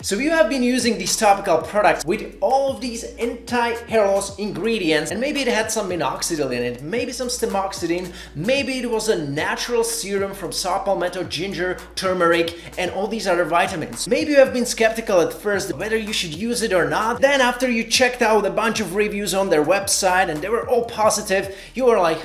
So you have been using these topical products with all of these anti-hair loss ingredients, and maybe it had some minoxidil in it, maybe some stemoxydine, maybe it was a natural serum from saw palmetto, ginger, turmeric, and all these other vitamins. Maybe you have been skeptical at first whether you should use it or not. Then after you checked out a bunch of reviews on their website and they were all positive, you were like,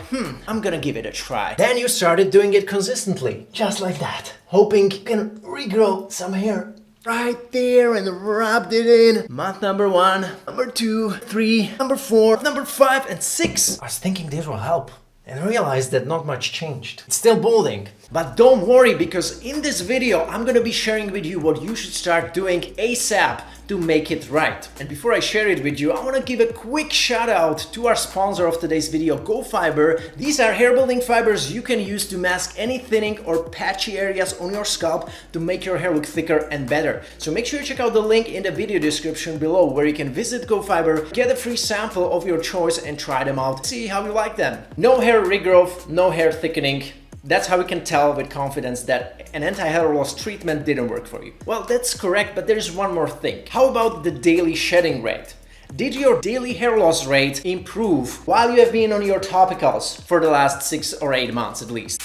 I'm gonna give it a try. Then you started doing it consistently, just like that, hoping you can regrow some hair right there, and rubbed it in. Month number 1, number 2, 3, number 4, number 5, and 6. I was thinking this will help, and realized that not much changed. It's still balding. But don't worry, because in this video I'm gonna be sharing with you what you should start doing ASAP to make it right. And before I share it with you, I want to give a quick shout out to our sponsor of today's video, GoFiber. These are hair building fibers you can use to mask any thinning or patchy areas on your scalp to make your hair look thicker and better. So make sure you check out the link in the video description below where you can visit GoFiber, get a free sample of your choice and try them out. See how you like them. No hair regrowth, no hair thickening. That's how we can tell with confidence that an anti-hair loss treatment didn't work for you. Well, that's correct, but there's one more thing. How about the daily shedding rate? Did your daily hair loss rate improve while you have been on your topicals for the last 6 or 8 months at least?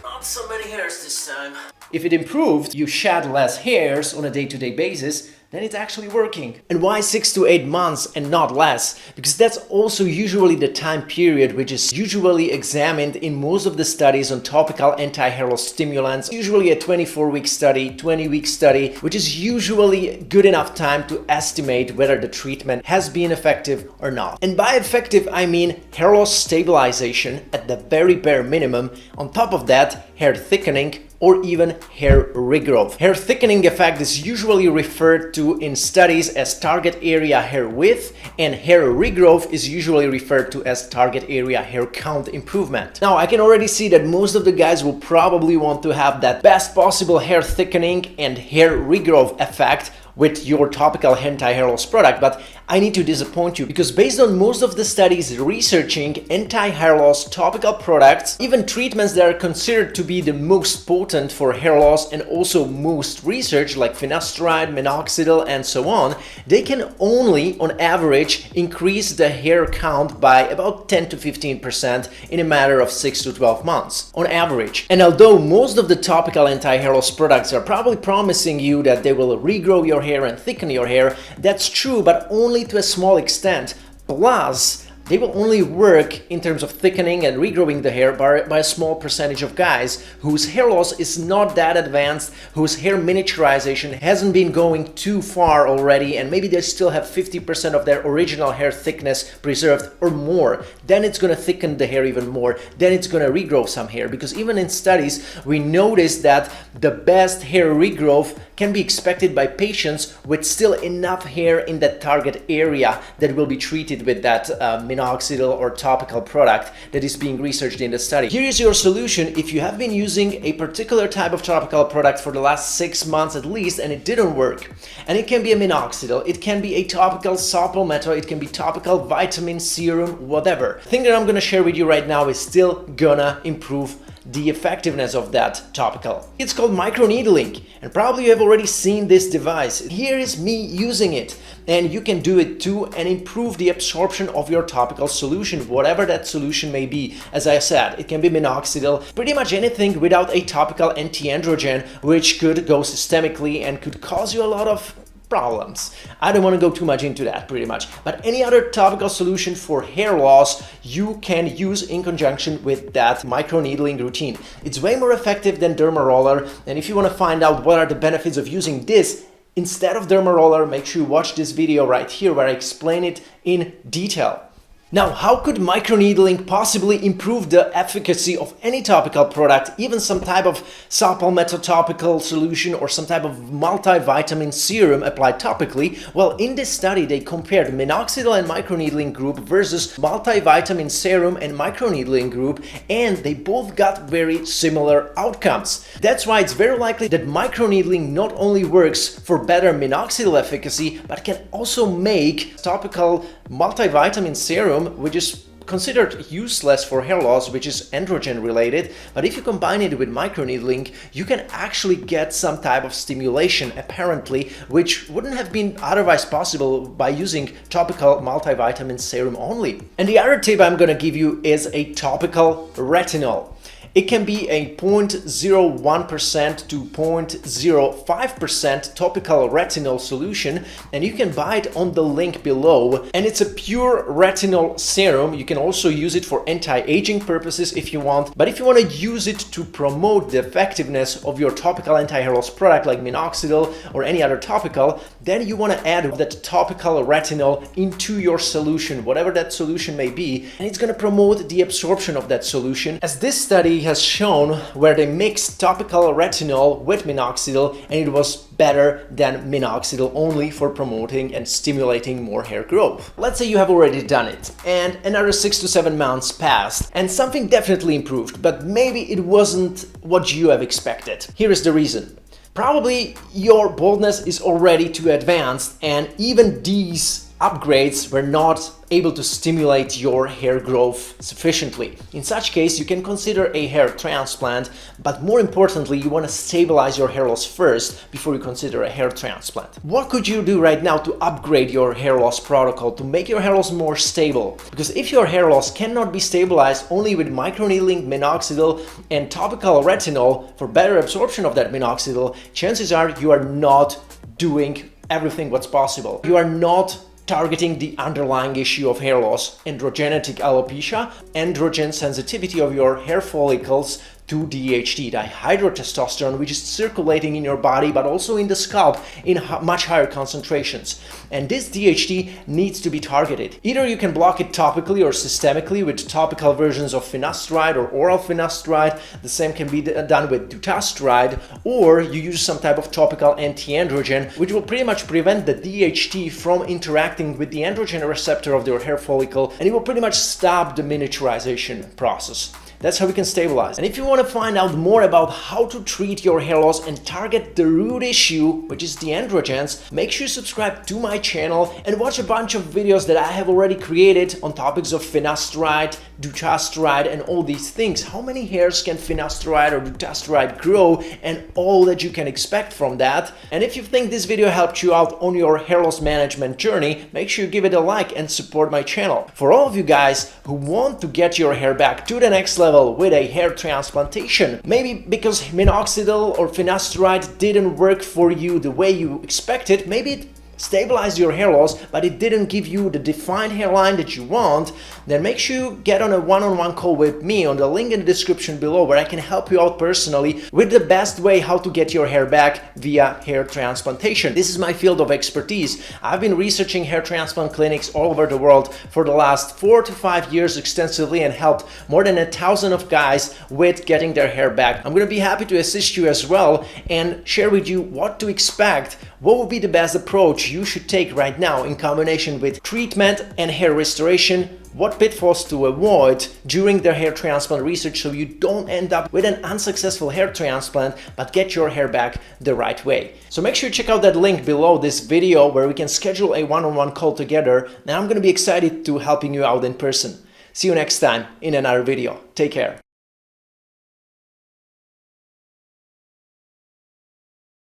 Not so many hairs this time. If it improved, you shed less hairs on a day-to-day basis, then it's actually working. And why 6 to 8 months and not less? Because that's also usually the time period which is usually examined in most of the studies on topical anti-hair loss stimulants. Usually a 24-week study, 20-week study, which is usually good enough time to estimate whether the treatment has been effective or not. And by effective, I mean hair loss stabilization at the very bare minimum. On top of that, hair thickening, or even hair regrowth. Hair thickening effect is usually referred to in studies as target area hair width, and hair regrowth is usually referred to as target area hair count improvement. Now, I can already see that most of the guys will probably want to have that best possible hair thickening and hair regrowth effect with your topical anti-hair loss product, but I need to disappoint you, because based on most of the studies researching anti-hair loss topical products, even treatments that are considered to be the most potent for hair loss and also most researched like finasteride, minoxidil and so on, they can only on average increase the hair count by about 10 to 15% in a matter of 6 to 12 months on average. And although most of the topical anti-hair loss products are probably promising you that they will regrow your hair and thicken your hair, that's true, but only to a small extent. Plus, they will only work in terms of thickening and regrowing the hair by a small percentage of guys whose hair loss is not that advanced, whose hair miniaturization hasn't been going too far already, and maybe they still have 50% of their original hair thickness preserved or more. Then it's gonna thicken the hair even more. Then it's gonna regrow some hair, because even in studies we noticed that the best hair regrowth can be expected by patients with still enough hair in that target area that will be treated with that minoxidil or topical product that is being researched in the study. Here is your solution if you have been using a particular type of topical product for the last 6 months at least and it didn't work. And it can be a minoxidil, it can be a topical saw palmetto, it can be topical vitamin serum, whatever. The thing that I'm gonna share with you right now is still gonna improve the effectiveness of that topical. It's called microneedling, and probably you have already seen this device. Here is me using it, and you can do it too and improve the absorption of your topical solution, whatever that solution may be. As I said, it can be minoxidil, pretty much anything without a topical anti-androgen, which could go systemically and could cause you a lot of problems. I don't want to go too much into that pretty much, but any other topical solution for hair loss you can use in conjunction with that microneedling routine. It's way more effective than derma roller, and if you want to find out what are the benefits of using this instead of derma roller, make sure you watch this video right here where I explain it in detail. Now, how could microneedling possibly improve the efficacy of any topical product, even some type of saw palmetto topical solution or some type of multivitamin serum applied topically? Well, in this study, they compared minoxidil and microneedling group versus multivitamin serum and microneedling group, and they both got very similar outcomes. That's why it's very likely that microneedling not only works for better minoxidil efficacy, but can also make topical multivitamin serum, which is considered useless for hair loss, which is androgen related, but if you combine it with microneedling, you can actually get some type of stimulation apparently, which wouldn't have been otherwise possible by using topical multivitamin serum only. And the other tip I'm gonna give you is a topical retinol. It can be a 0.01% to 0.05% topical retinol solution, and you can buy it on the link below. And it's a pure retinol serum. You can also use it for anti-aging purposes if you want, but if you want to use it to promote the effectiveness of your topical anti-hair loss product like Minoxidil or any other topical, then you want to add that topical retinol into your solution, whatever that solution may be, and it's going to promote the absorption of that solution, as this study has shown where they mixed topical retinol with Minoxidil, and it was better than Minoxidil only for promoting and stimulating more hair growth. Let's say you have already done it and another 6 to 7 months passed and something definitely improved, but maybe it wasn't what you have expected. Here is the reason. Probably your baldness is already too advanced, and even these upgrades were not able to stimulate your hair growth sufficiently. In such case, you can consider a hair transplant, but more importantly, you want to stabilize your hair loss first before you consider a hair transplant. What could you do right now to upgrade your hair loss protocol to make your hair loss more stable? Because if your hair loss cannot be stabilized only with microneedling, Minoxidil, and topical retinol for better absorption of that Minoxidil, chances are you are not doing everything what's possible. You are not targeting the underlying issue of hair loss, androgenetic alopecia, androgen sensitivity of your hair follicles to DHT, dihydrotestosterone, which is circulating in your body but also in the scalp in much higher concentrations. And this DHT needs to be targeted. Either you can block it topically or systemically with topical versions of finasteride or oral finasteride. The same can be done with dutasteride, or you use some type of topical anti-androgen, which will pretty much prevent the DHT from interacting with the androgen receptor of your hair follicle, and it will pretty much stop the miniaturization process. That's how we can stabilize. And if you want to find out more about how to treat your hair loss and target the root issue, which is the androgens, make sure you subscribe to my channel and watch a bunch of videos that I have already created on topics of finasteride, dutasteride, and all these things. How many hairs can finasteride or dutasteride grow, and all that you can expect from that. And if you think this video helped you out on your hair loss management journey, make sure you give it a like and support my channel. For all of you guys who want to get your hair back to the next level with a hair transplantation, maybe because Minoxidil or finasteride didn't work for you the way you expected, maybe it stabilized your hair loss, but it didn't give you the defined hairline that you want, then make sure you get on a one-on-one call with me on the link in the description below, where I can help you out personally with the best way how to get your hair back via hair transplantation. This is my field of expertise. I've been researching hair transplant clinics all over the world for the last 4 to 5 years extensively and helped more than 1,000 of guys with getting their hair back. I'm going to be happy to assist you as well and share with you what to expect, what would be the best approach you should take right now in combination with treatment and hair restoration, what pitfalls to avoid during their hair transplant research so you don't end up with an unsuccessful hair transplant but get your hair back the right way. So make sure you check out that link below this video where we can schedule a one-on-one call together, and I'm going to be excited to helping you out in person. See you next time in another video. Take care.